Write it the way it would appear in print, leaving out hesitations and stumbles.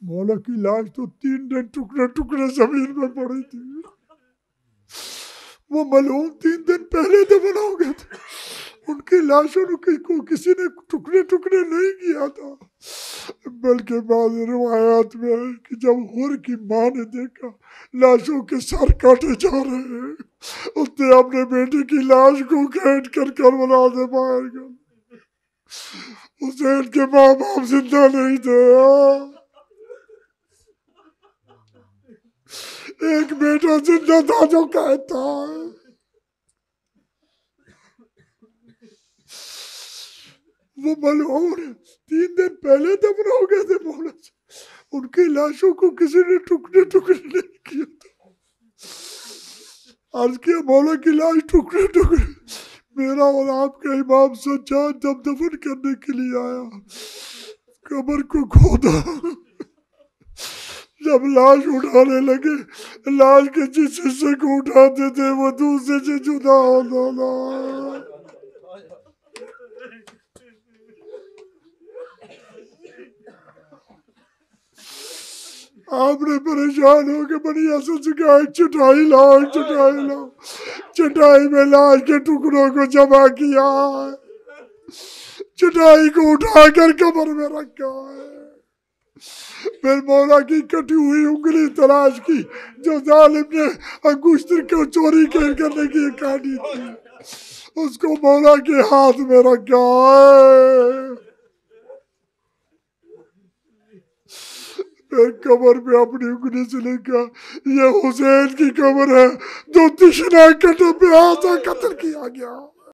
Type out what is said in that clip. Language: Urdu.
مولا کی لاش تو 3 دن ٹکڑے ٹکڑے زمین میں پڑی تھی. وہ ملعون 3 دن پہلے دفن ہو گئے تھے. ان کی لاشوں کو کسی نے ٹکڑے ٹکڑے نہیں کیا تھا. بلکہ بعض روایات میں ہے کہ جب حور کی ماں نے دیکھا لاشوں کے سر کاٹے جا رہے ہیں، اس نے اپنے بیٹے کی لاش کو کھینچ کر کربلا سے باہر کر. حسین کے ماں باپ زندہ نہیں تھے. ایک بیٹا زندہ تھا جو کہتا ہے. وہ ملعون 3 دن پہلے دفن ہو گئے تھے مولا سے. ان کی لاشوں کو کسی نے ٹکڑے ٹکڑے نہیں کیا تھا. عرض کیا مولا کی لاش ٹکڑے ٹکڑے. میرا اور آپ کا امام سجاد جب دفن کرنے کے لیے آیا، قبر کو کھودا، جب لاش اٹھانے لگے، لاش کے جس حصے کو اٹھاتے تھے وہ دوسرے سے جدا ہوتا تھا. آپ نے پریشان ہو کے بنی اسد سے کہا چٹائی لاؤ، چٹائی لاؤ. چٹائی میں لاش کے ٹکڑوں کو جمع کیا ہے، چٹائی کو اٹھا کر قبر میں رکھا ہے. پھر مولا کی کٹی ہوئی انگلی تلاش کی جو ظالم نے انگشتر کو چوری کرنے کی کاٹی تھی، اس کو مولا کے ہاتھ میں رکھا ہے. پھر قبر پہ اپنی انگلی سے لکھا یہ حسین کی قبر ہے جو تشنا کٹے پہ آتا قتل کیا گیا.